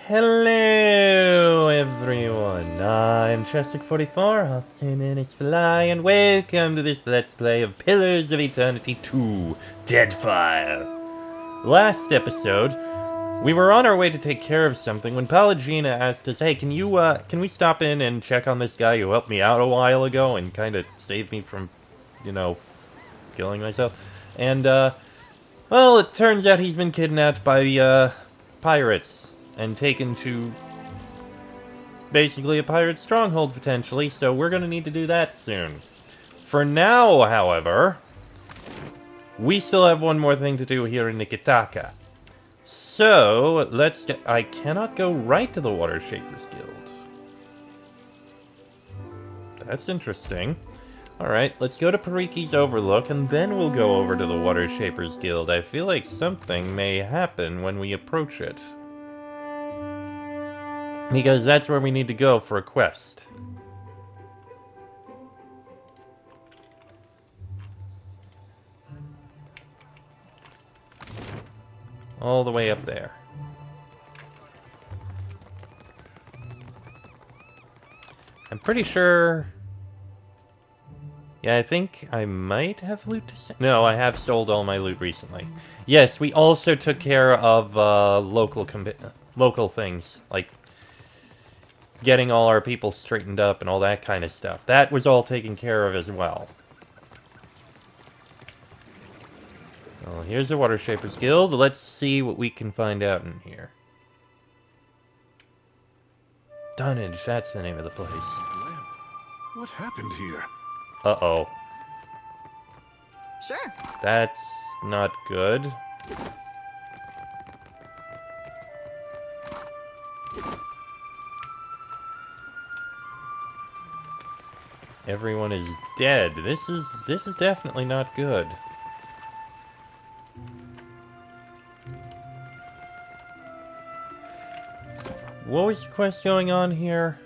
Hello everyone, I'm Chestic44, also known as Fly, and welcome to this Let's Play of Pillars of Eternity 2, Deadfire. Last episode, we were on our way to take care of something when Pallegina asked us, hey, can we stop in and check on this guy who helped me out a while ago and kind of saved me from, killing myself? And, well, it turns out he's been kidnapped by, pirates and taken to basically a pirate stronghold, potentially, so we're gonna need to do that soon. For now, however, we still have one more thing to do here in Nikitaka. So, let's get... I cannot go right to the Watershapers Guild. That's interesting. Alright, let's go to Pariki's Overlook, and then we'll go over to the Watershapers Guild. I feel like something may happen when we approach it. Because that's where we need to go for a quest. All the way up there. I'm pretty sure... Yeah, I think I might have loot to sell. No, I have sold all my loot recently. Yes, we also took care of local things, like getting all our people straightened up and all that kind of stuff. That was all taken care of as well. Well, here's the Watershapers Guild. Let's see what we can find out in here. Dunnage, that's the name of the place. What happened here? Uh-oh. Sure. That's not good. Everyone is dead. This is definitely not good. What was the quest going on here?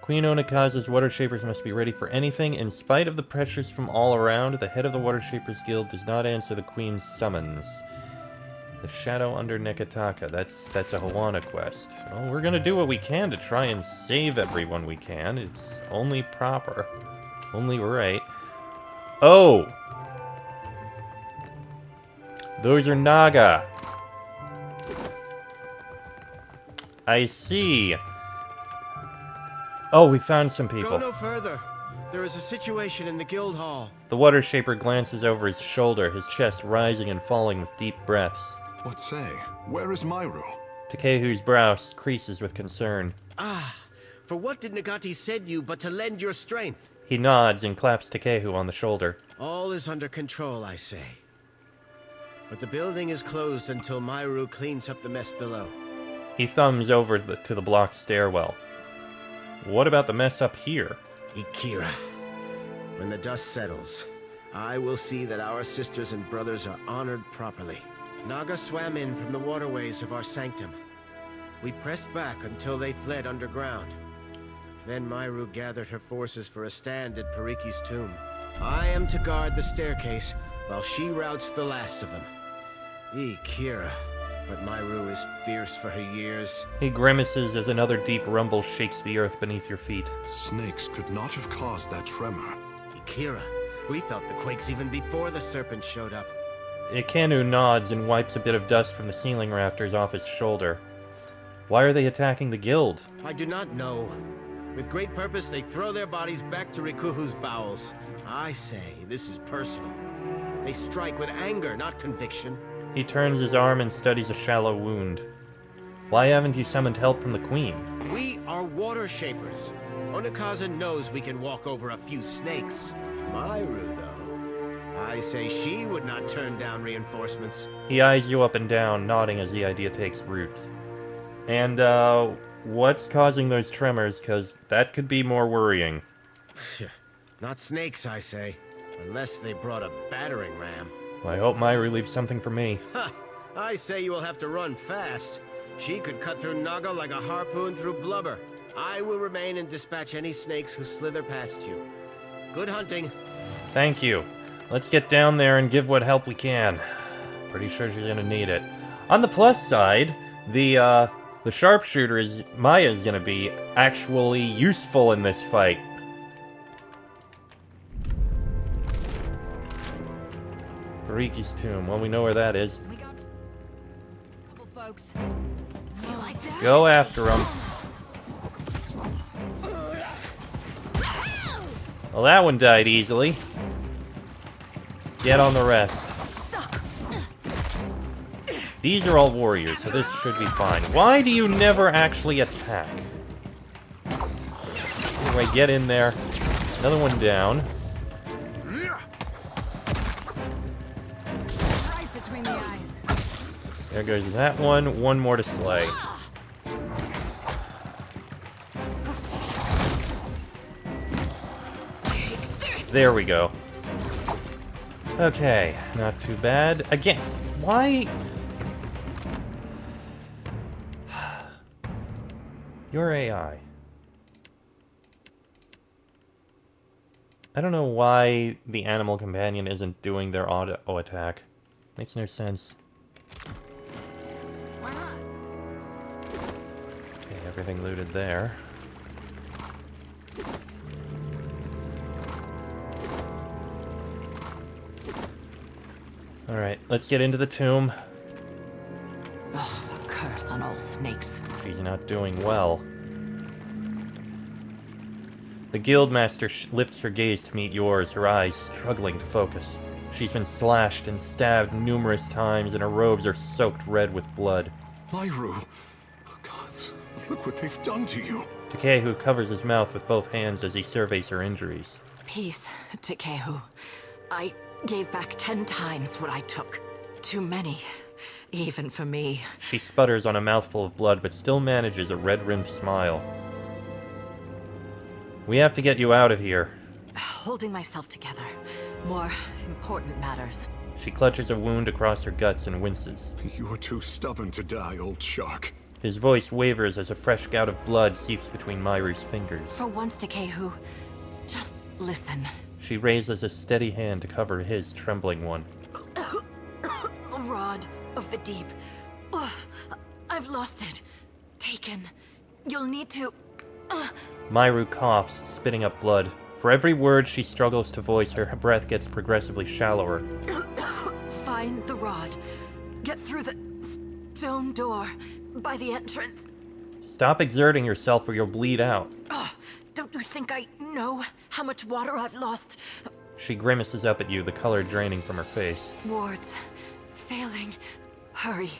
Queen Onikaza's Watershapers must be ready for anything. In spite of the pressures from all around, the head of the Watershapers Guild does not answer the Queen's summons. The Shadow under Nekataka. That's a Hawana quest. Well, we're gonna do what we can to try and save everyone we can. It's only proper. Only right. Oh! Those are Naga. I see. Oh, we found some people. Go no further. There is a situation in the guild hall. The Watershaper glances over his shoulder, his chest rising and falling with deep breaths. What say? Where is Myru? Takehu's brow creases with concern. Ah, for what did Nagati send you but to lend your strength? He nods and claps Takehu on the shoulder. All is under control, I say. But the building is closed until Myru cleans up the mess below. He thumbs over to the blocked stairwell. What about the mess up here? Ikira, when the dust settles, I will see that our sisters and brothers are honored properly. Naga swam in from the waterways of our sanctum. We pressed back until they fled underground. Then Myru gathered her forces for a stand at Pariki's tomb. I am to guard the staircase while she routs the last of them. Ikira, but Myru is fierce for her years. He grimaces as another deep rumble shakes the earth beneath your feet. Snakes could not have caused that tremor. Ikira, we felt the quakes even before the serpent showed up. Ikenu nods and wipes a bit of dust from the ceiling rafters off his shoulder. Why are they attacking the guild? I do not know. With great purpose, they throw their bodies back to Rikuhu's bowels. I say, this is personal. They strike with anger, not conviction. He turns his arm and studies a shallow wound. Why haven't you summoned help from the Queen? We are Watershapers. Onikaza knows we can walk over a few snakes. Myru, though, I say she would not turn down reinforcements. He eyes you up and down, nodding as the idea takes root. And, what's causing those tremors? Because that could be more worrying. Not snakes, I say. Unless they brought a battering ram. I hope Myru leaves something for me. Ha! I say you will have to run fast. She could cut through Naga like a harpoon through blubber. I will remain and dispatch any snakes who slither past you. Good hunting. Thank you. Let's get down there and give what help we can. Pretty sure she's gonna need it. On the plus side, The sharpshooter is Maya's gonna be actually useful in this fight. Pariki's tomb. Well, we know where that is. We got a couple folks. You like that? Go after him. Well, that one died easily. Get on the rest. These are all warriors, so this should be fine. Why do you never actually attack? Anyway, get in there. Another one down. Right between the eyes. There goes that one. One more to slay. There we go. Okay, not too bad. Again, why... Your AI. I don't know why the animal companion isn't doing their auto attack. Makes no sense. Why not? Okay, everything looted there. Alright, let's get into the tomb. Oh, curse on all snakes. She's not doing well. The Guildmaster lifts her gaze to meet yours, her eyes struggling to focus. She's been slashed and stabbed numerous times, and her robes are soaked red with blood. Myru! Oh, gods, look what they've done to you! Takehu covers his mouth with both hands as he surveys her injuries. Peace, Takehu. I gave back 10 times what I took. Too many. Even for me. She sputters on a mouthful of blood, but still manages a red-rimmed smile. We have to get you out of here. Holding myself together. More important matters. She clutches a wound across her guts and winces. You are too stubborn to die, old shark. His voice wavers as a fresh gout of blood seeps between Myru's fingers. For once, Takehu, just listen. She raises a steady hand to cover his trembling one. The rod of the deep. Ugh, I've lost it. Taken. You'll need to... Myru coughs, spitting up blood. For every word she struggles to voice, her breath gets progressively shallower. Find the rod. Get through the stone door by the entrance. Stop exerting yourself or you'll bleed out. Don't you think I know how much water I've lost? She grimaces up at you, the color draining from her face. Wards. Failing. Hurry,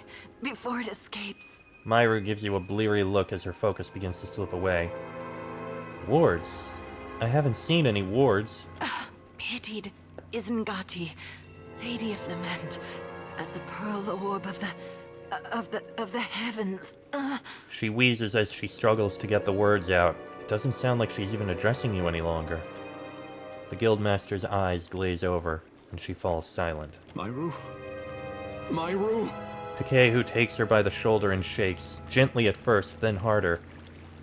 before it escapes. Myru gives you a bleary look as her focus begins to slip away. Wards? I haven't seen any wards. Pitied Isengati, Lady of Lament, as the pearl orb of the heavens. She wheezes as she struggles to get the words out. It doesn't sound like she's even addressing you any longer. The Guildmaster's eyes glaze over, and she falls silent. Myru? Myru? Takehu takes her by the shoulder and shakes, gently at first, then harder.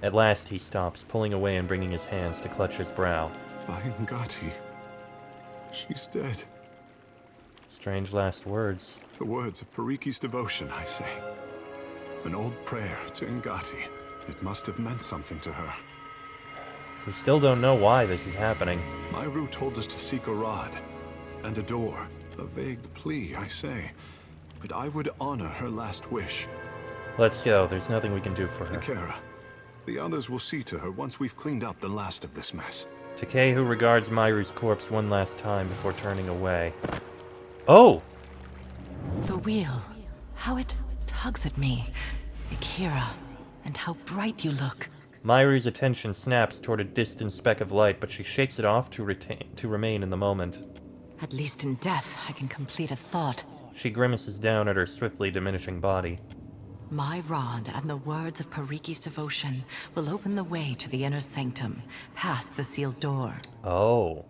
At last he stops, pulling away and bringing his hands to clutch his brow. Ngati. She's dead. Strange last words. The words of Pariki's devotion, I say. An old prayer to Ngati. It must have meant something to her. We still don't know why this is happening. Myru told us to seek a rod and a door. A vague plea, I say. But I would honor her last wish. Let's go. There's nothing we can do for her. Akira, the others will see to her once we've cleaned up the last of this mess. Takehu regards Myru's corpse one last time before turning away. Oh! The wheel. How it tugs at me. Akira, and how bright you look. Myru's attention snaps toward a distant speck of light, but she shakes it off to remain in the moment. At least in death, I can complete a thought. She grimaces down at her swiftly diminishing body. My rod and the words of Pariki's devotion will open the way to the inner sanctum, past the sealed door. Oh.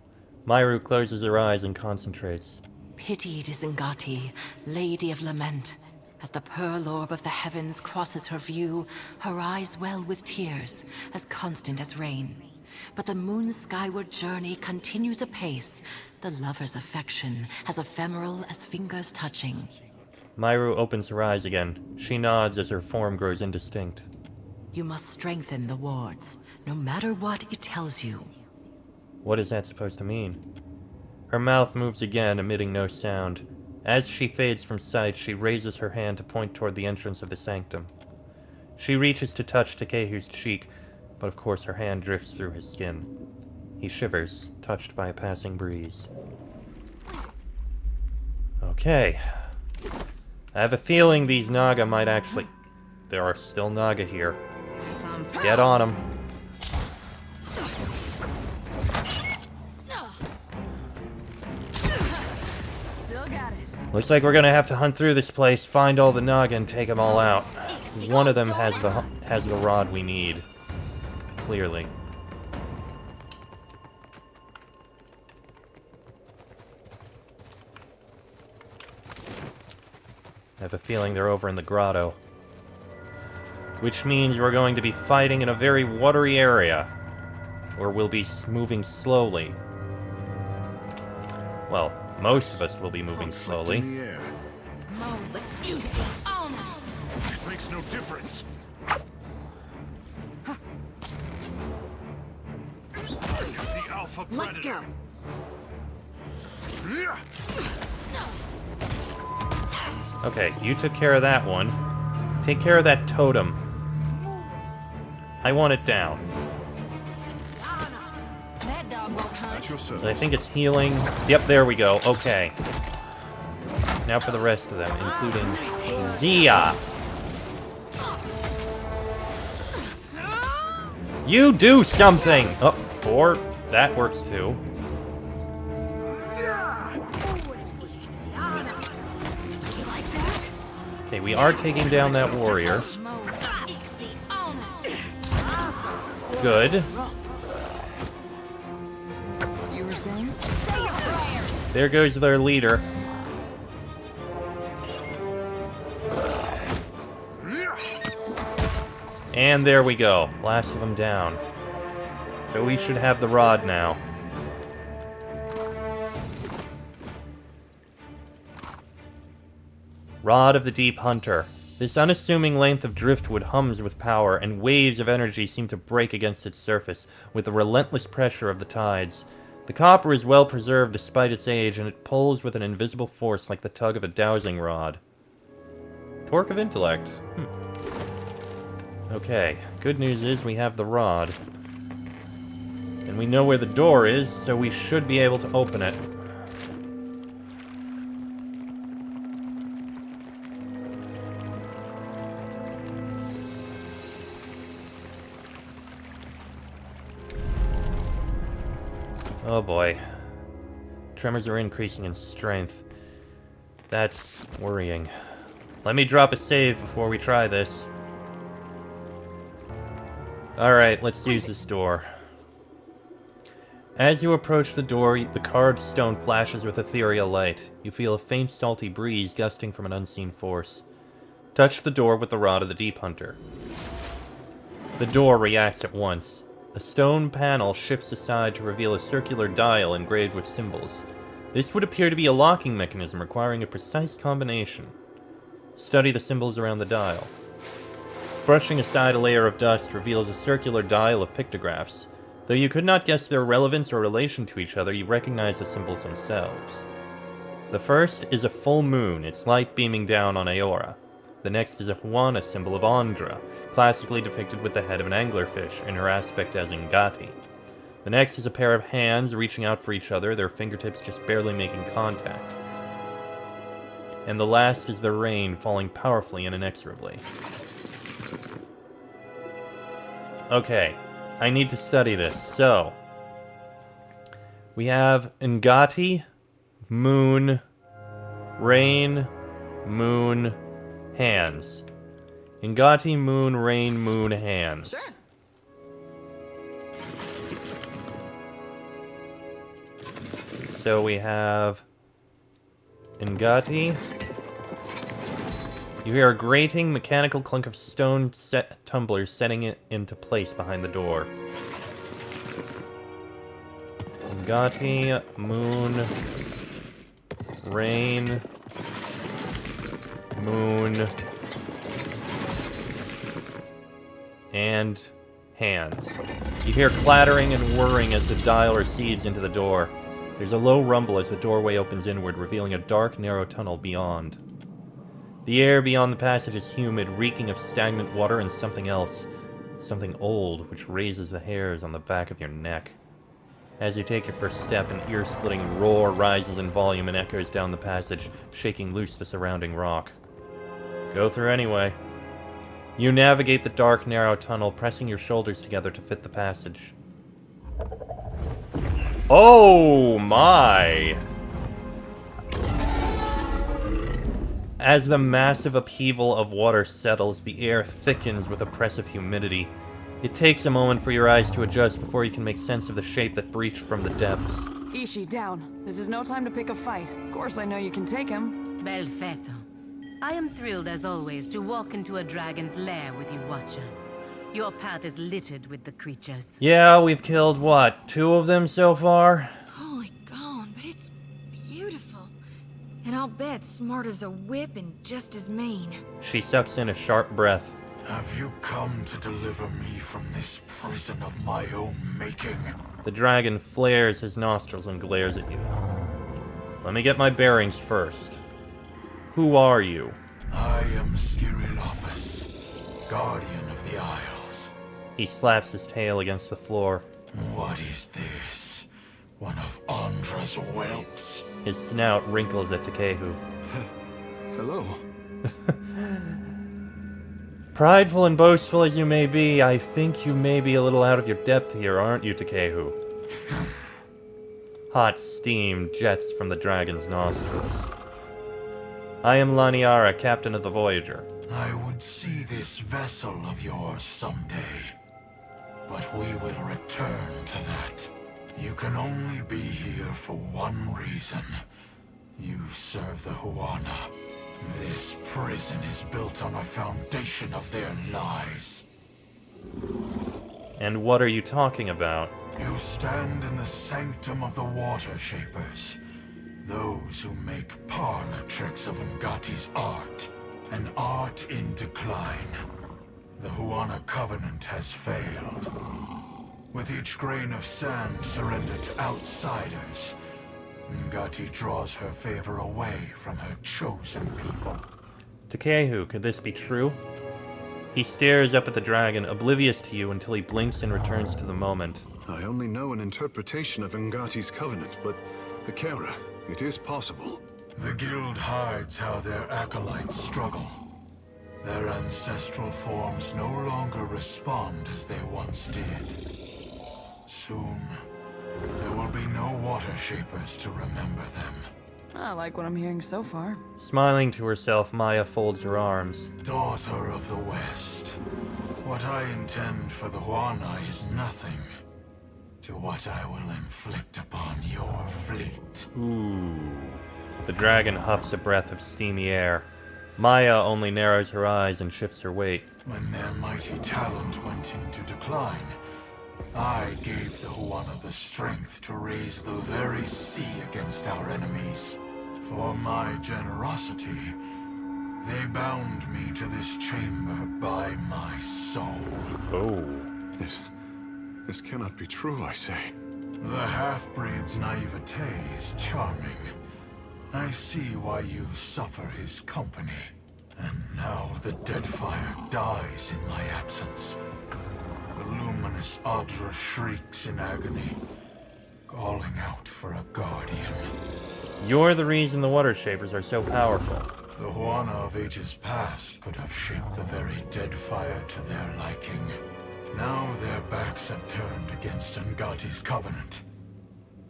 Myru closes her eyes and concentrates. Pitied Isengati, Lady of Lament. As the pearl orb of the heavens crosses her view, her eyes well with tears, as constant as rain. But the moon's skyward journey continues apace, the lover's affection as ephemeral as fingers touching. Myru opens her eyes again. She nods as her form grows indistinct. You must strengthen the wards, no matter what it tells you. What is that supposed to mean? Her mouth moves again, emitting no sound. As she fades from sight, she raises her hand to point toward the entrance of the sanctum. She reaches to touch Takehu's cheek, but of course her hand drifts through his skin. He shivers, touched by a passing breeze. Okay. I have a feeling these Naga might actually... There are still Naga here. Get on them. Still got it. Looks like we're gonna have to hunt through this place, find all the Naga, and take them all out. One of them has the rod we need. Clearly. I have a feeling they're over in the grotto. Which means we're going to be fighting in a very watery area. Where we'll be moving slowly. Well, most of us will be moving slowly. In the air. Makes no difference. The alpha Let's predator. go. Okay, you took care of that one. Take care of that totem. I want it down. That dog won't hunt. At your service. So I think it's healing. Yep, there we go. Okay. Now for the rest of them, including Zia. You do something! Oh, or that works too. Okay, we are taking down that warrior. Good. You were saying? Say your prayers. There goes their leader. And there we go. Last of them down. So we should have the rod now. Rod of the Deep Hunter. This unassuming length of driftwood hums with power, and waves of energy seem to break against its surface with the relentless pressure of the tides. The copper is well preserved despite its age, and it pulls with an invisible force like the tug of a dowsing rod. Torque of intellect. Okay, good news is we have the rod. And we know where the door is, so we should be able to open it. Oh boy. Tremors are increasing in strength. That's worrying. Let me drop a save before we try this. Alright, let's use this door. As you approach the door, the carved stone flashes with ethereal light. You feel a faint salty breeze gusting from an unseen force. Touch the door with the rod of the Deep Hunter. The door reacts at once. A stone panel shifts aside to reveal a circular dial engraved with symbols. This would appear to be a locking mechanism requiring a precise combination. Study the symbols around the dial. Brushing aside a layer of dust reveals a circular dial of pictographs. Though you could not guess their relevance or relation to each other, you recognize the symbols themselves. The first is a full moon, its light beaming down on Aora. The next is a Huana symbol of Andra, classically depicted with the head of an anglerfish in her aspect as Ngati. The next is a pair of hands reaching out for each other, their fingertips just barely making contact. And the last is the rain falling powerfully and inexorably. Okay, I need to study this. So, we have Ngati, moon, rain, moon, hands. Ngati, moon, rain, moon, hands. Sure. So we have Ngati. You hear a grating, mechanical clunk of stone tumblers setting it into place behind the door. Ngati, moon, rain, moon, and hands. You hear clattering and whirring as the dial recedes into the door. There's a low rumble as the doorway opens inward, revealing a dark, narrow tunnel beyond. The air beyond the passage is humid, reeking of stagnant water and something else. Something old, which raises the hairs on the back of your neck. As you take your first step, an ear-splitting roar rises in volume and echoes down the passage, shaking loose the surrounding rock. Go through anyway. You navigate the dark, narrow tunnel, pressing your shoulders together to fit the passage. Oh my! As the massive upheaval of water settles, the air thickens with oppressive humidity. It takes a moment for your eyes to adjust before you can make sense of the shape that breached from the depths. Ishi, down. This is no time to pick a fight. Of course I know you can take him. Perfetto. I am thrilled as always to walk into a dragon's lair with you, Watcher. Your path is littered with the creatures. Yeah, we've killed, what, 2 of them so far? Holy gone, but it's beautiful. And I'll bet smart as a whip and just as mean. She sucks in a sharp breath. Have you come to deliver me from this prison of my own making? The dragon flares his nostrils and glares at you. Let me get my bearings first. Who are you? I am Skirilophus, Guardian of the Isles. He slaps his tail against the floor. What is this? One of Andra's whelps? His snout wrinkles at Takehu. Hello. Prideful and boastful as you may be, I think you may be a little out of your depth here, aren't you, Takehu? Hot steam jets from the dragon's nostrils. I am Laniara, captain of the Voyager. I would see this vessel of yours someday. But we will return to that. You can only be here for one reason. You serve the Huana. This prison is built on a foundation of their lies. And what are you talking about? You stand in the sanctum of the Watershapers. Those who make parlor tricks of Ngati's art. An art in decline. The Huana Covenant has failed. With each grain of sand surrendered to outsiders, Ngati draws her favor away from her chosen people. Takehu, could this be true? He stares up at the dragon, oblivious to you until he blinks and returns to the moment. I only know an interpretation of Ngati's covenant, but Akira, it is possible. The guild hides how their acolytes struggle. Their ancestral forms no longer respond as they once did. Soon, there will be no Watershapers to remember them. I like what I'm hearing so far. Smiling to herself, Maya folds her arms. Daughter of the West, what I intend for the Huana is nothing to what I will inflict upon your fleet. Ooh. The dragon huffs a breath of steamy air. Maya only narrows her eyes and shifts her weight. When their mighty talent went into decline, I gave the Huana the strength to raise the very sea against our enemies. For my generosity, they bound me to this chamber by my soul. Oh. This cannot be true, I say. The half-breed's naivete is charming. I see why you suffer his company. And now the Deadfire dies in my absence. The luminous Adra shrieks in agony, calling out for a guardian. You're the reason the Watershapers are so powerful. The Huana of ages past could have shaped the very Deadfire to their liking. Now their backs have turned against Ngati's covenant.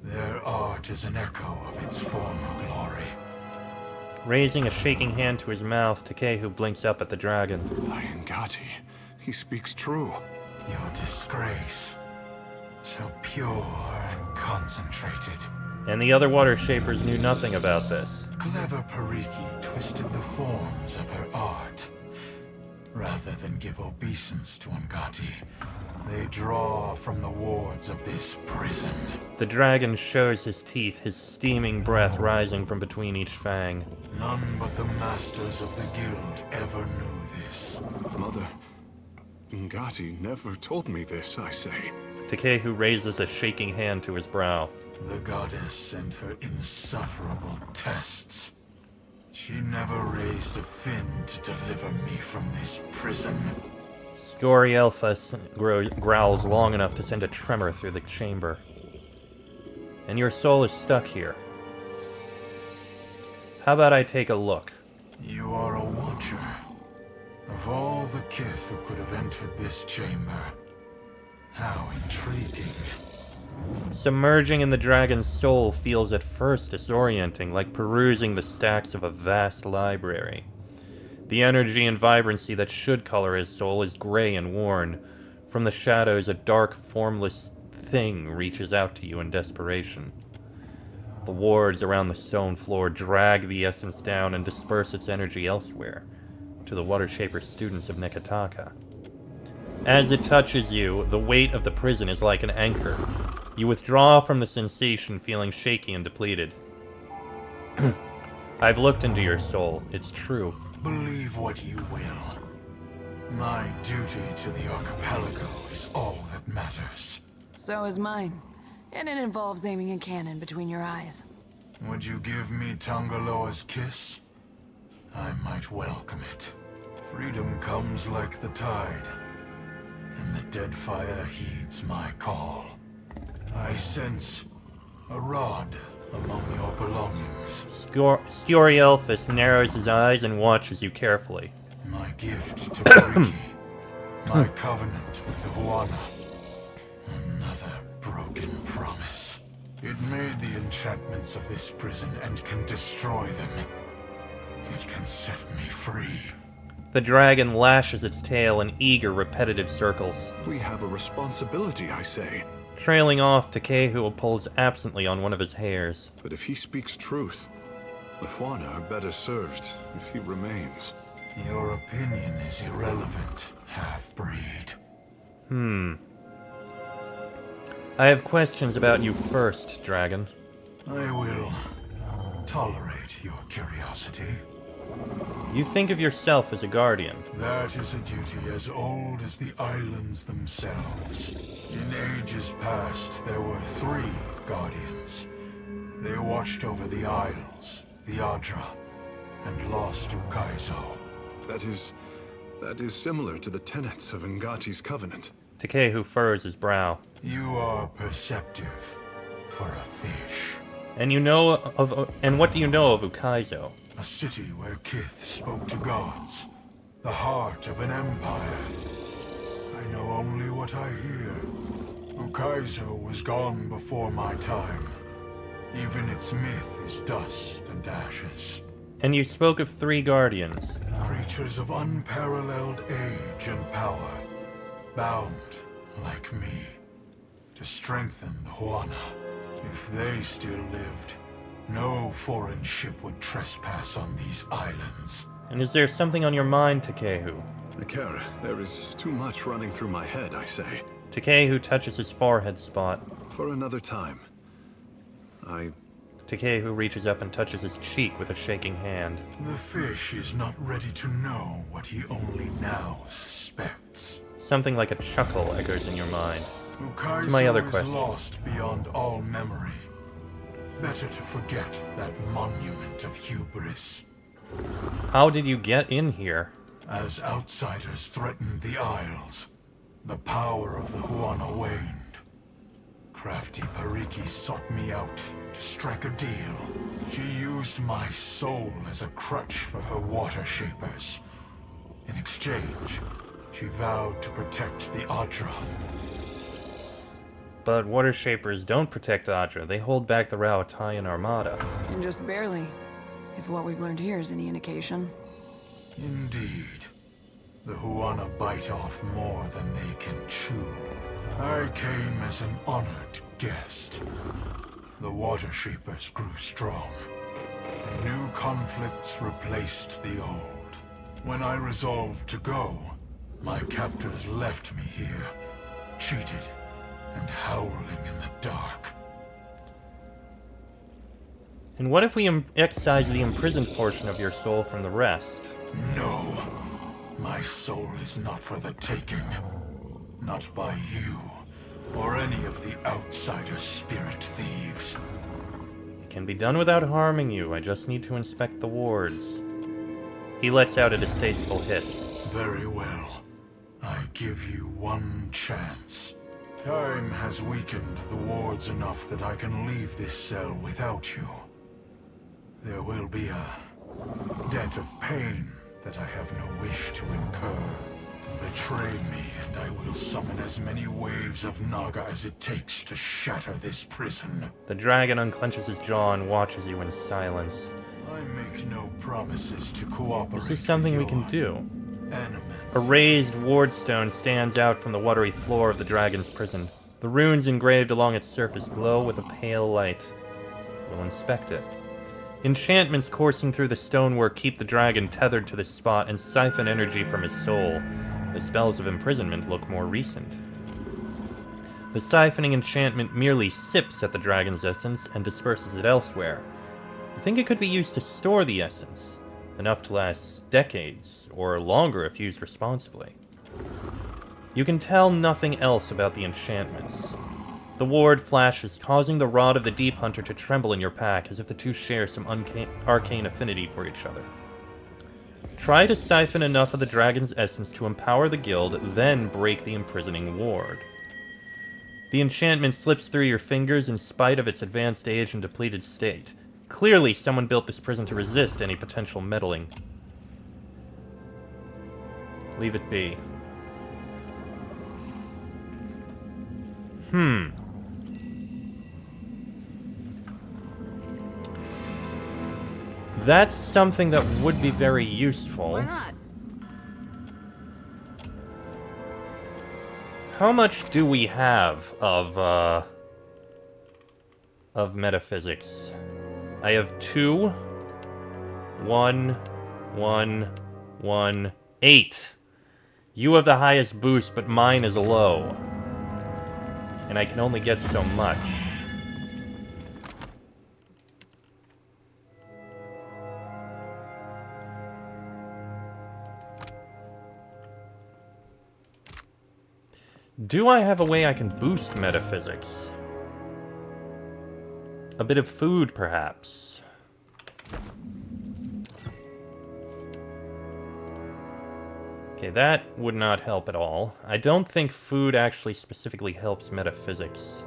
Their art is an echo of its former glory. Raising a shaking hand to his mouth, Takehu blinks up at the dragon. By Ngati, he speaks true. Your disgrace, so pure and concentrated. And the other Watershapers knew nothing about this. Clever Pariki twisted the forms of her art. Rather than give obeisance to Ungati, they draw from the wards of this prison. The dragon shows his teeth, his steaming breath rising from between each fang. None but the masters of the guild ever knew this. Mother, Ngati never told me this, I say. Takehu raises a shaking hand to his brow. The goddess sent her insufferable tests. She never raised a fin to deliver me from this prison. Scorielphus growls long enough to send a tremor through the chamber. And your soul is stuck here. How about I take a look? You are a watcher. Of all the kith who could have entered this chamber, how intriguing. Submerging in the dragon's soul feels at first disorienting, like perusing the stacks of a vast library. The energy and vibrancy that should color his soul is gray and worn. From the shadows, a dark, formless thing reaches out to you in desperation. The wards around the stone floor drag the essence down and disperse its energy elsewhere, to the Watershaper students of Nekataka. As it touches you, the weight of the prison is like an anchor. You withdraw from the sensation, feeling shaky and depleted. I've looked into your soul. It's true. Believe what you will. My duty to the archipelago is all that matters. So is mine. And it involves aiming a cannon between your eyes. Would you give me Tangaloa's kiss? I might welcome it. Freedom comes like the tide, and the dead fire heeds my call. I sense a rod among your belongings. Scorielphus narrows his eyes and watches you carefully. My gift to Pariki. My covenant with the Huana. Another broken promise. It made the enchantments of this prison and can destroy them. It can set me free. The dragon lashes its tail in eager, repetitive circles. We have a responsibility, I say. Trailing off, Takehu pulls absently on one of his hairs. But if he speaks truth, the Huana are better served if he remains. Your opinion is irrelevant, half-breed. I have questions about you first, dragon. I will tolerate your curiosity. You think of yourself as a guardian. That is a duty as old as the islands themselves. In ages past, there were 3 guardians. They watched over the Isles, the Adra, and lost Ukaizo. That is similar to the tenets of Ngati's covenant. Takehu furrows his brow. You are perceptive for a fish. And what do you know of Ukaizo? A city where kith spoke to gods. The heart of an empire. I know only what I hear. Ukaizo was gone before my time. Even its myth is dust and ashes. And you spoke of 3 guardians. Creatures of unparalleled age and power. Bound, like me, to strengthen the Huana. If they still lived, no foreign ship would trespass on these islands. And is there something on your mind, Takehu? Akara, there is too much running through my head, I say. Takehu touches his forehead spot. For another time. Takehu reaches up and touches his cheek with a shaking hand. The fish is not ready to know what he only now suspects. Something like a chuckle echoes in your mind. Ukaizo To my other is question. lost beyond all memory. Better to forget that monument of hubris. How did you get in here? As outsiders threatened the Isles, the power of the Huana waned. Crafty Pariki sought me out to strike a deal. She used my soul as a crutch for her Watershapers. In exchange, she vowed to protect the Adra. But Watershapers don't protect Adra. They hold back the Rauatayan Armada. And just barely. If what we've learned here is any indication. Indeed. The Huana bite off more than they can chew. I came as an honored guest. The Watershapers grew strong. And new conflicts replaced the old. When I resolved to go, my captors left me here, cheated and howling in the dark. And what if we excise the imprisoned portion of your soul from the rest? No. My soul is not for the taking. Not by you, or any of the outsider spirit thieves. It can be done without harming you. I just need to inspect the wards. He lets out a distasteful hiss. Very well. I give you one chance. Time has weakened the wards enough that I can leave this cell without you. There will be a debt of pain that I have no wish to incur. Betray me, and I will summon as many waves of Naga as it takes to shatter this prison. The dragon unclenches his jaw and watches you in silence. I make no promises to cooperate. This is something we can do. Enemies. A raised wardstone stands out from the watery floor of the dragon's prison. The runes engraved along its surface glow with a pale light. We'll inspect it. Enchantments coursing through the stonework keep the dragon tethered to the spot and siphon energy from his soul. The spells of imprisonment look more recent. The siphoning enchantment merely sips at the dragon's essence and disperses it elsewhere. I think it could be used to store the essence, enough to last decades, or longer if used responsibly. You can tell nothing else about the enchantments. The ward flashes, causing the Rod of the Deep Hunter to tremble in your pack, as if the two share some arcane affinity for each other. Try to siphon enough of the dragon's essence to empower the guild, then break the imprisoning ward. The enchantment slips through your fingers in spite of its advanced age and depleted state. Clearly, someone built this prison to resist any potential meddling. Leave it be. That's something that would be very useful. Why not? How much do we have of metaphysics? I have 2, 1, 1, 1, 8. You have the highest boost, but mine is low. And I can only get so much. Do I have a way I can boost metaphysics? A bit of food, perhaps. Okay, that would not help at all. I don't think food actually specifically helps metaphysics.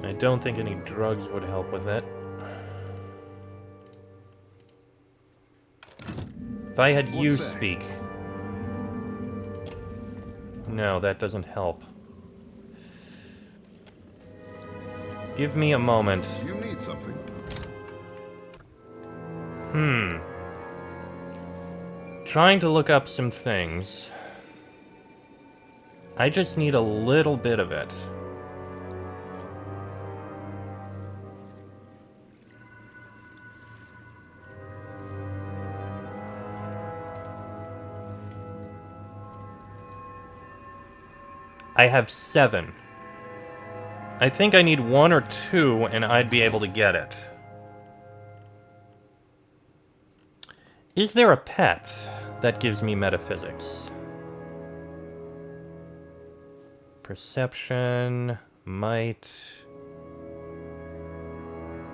I don't think any drugs would help with it. If I had you speak... No, that doesn't help. Give me a moment. You need something. Trying to look up some things. I just need a little bit of it. I have 7. I think I need 1 or 2 and I'd be able to get it. Is there a pet that gives me metaphysics? Perception, might,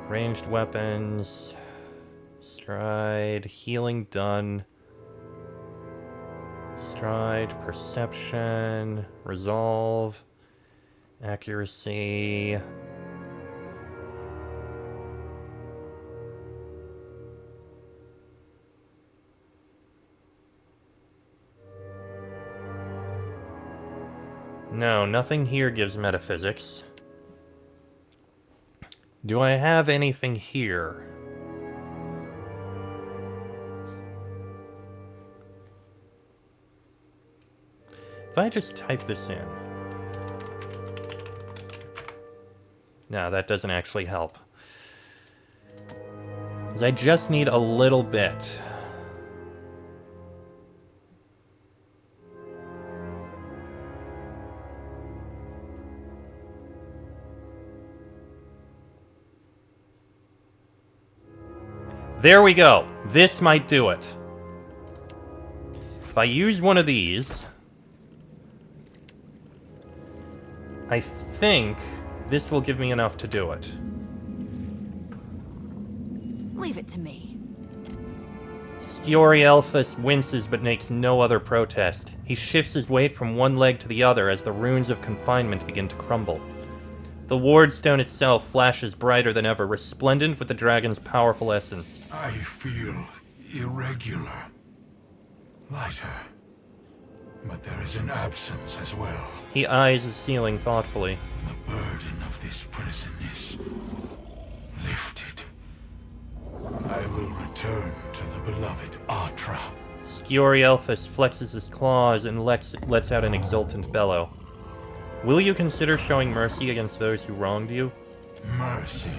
ranged weapons, stride, healing done, stride, perception, resolve, accuracy. No, nothing here gives metaphysics. Do I have anything here? If I just type this in... No, that doesn't actually help. 'Cause I just need a little bit. There we go. This might do it. If I use one of these, I think this will give me enough to do it. Leave it to me. Sciorielphus winces but makes no other protest. He shifts his weight from one leg to the other as the runes of confinement begin to crumble. The wardstone itself flashes brighter than ever, resplendent with the dragon's powerful essence. I feel irregular. Lighter. But there is an absence as well. He eyes the ceiling thoughtfully. The burden of this prison is lifted. I will return to the beloved Atra. Sciorielphus flexes his claws and lets out an exultant bellow. Will you consider showing mercy against those who wronged you? Mercy.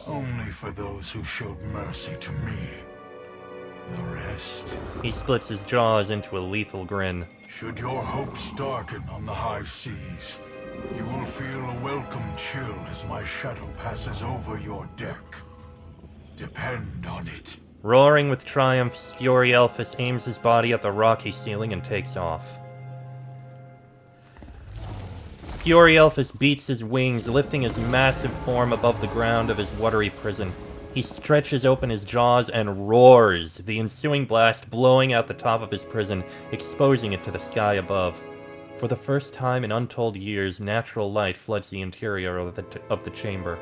Only for those who showed mercy to me. The rest... He splits his jaws into a lethal grin. Should your hopes darken on the high seas, you will feel a welcome chill as my shadow passes over your deck. Depend on it. Roaring with triumph, Sciorielphus aims his body at the rocky ceiling and takes off. Sciorielphus beats his wings, lifting his massive form above the ground of his watery prison. He stretches open his jaws and roars, the ensuing blast blowing out the top of his prison, exposing it to the sky above. For the first time in untold years, natural light floods the interior of the chamber.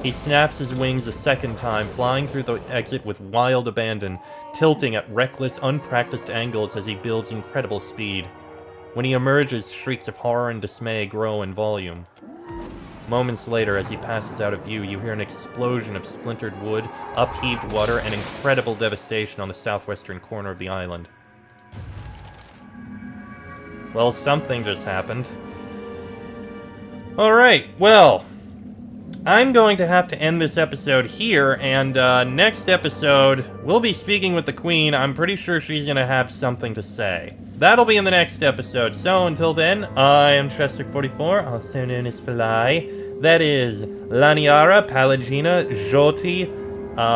He snaps his wings a second time, flying through the exit with wild abandon, tilting at reckless, unpracticed angles as he builds incredible speed. When he emerges, shrieks of horror and dismay grow in volume. Moments later, as he passes out of view, you hear an explosion of splintered wood, upheaved water, and incredible devastation on the southwestern corner of the island. Well, something just happened. Alright, well, I'm going to have to end this episode here, and next episode, we'll be speaking with the Queen. I'm pretty sure she's going to have something to say. That'll be in the next episode, so until then, I am Chester44, also known as Fly. That is Laniara, Palagina, Joti,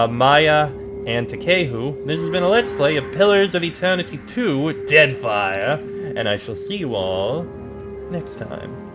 Maya, and Takehu. This has been a Let's Play of Pillars of Eternity 2, Deadfire, and I shall see you all next time.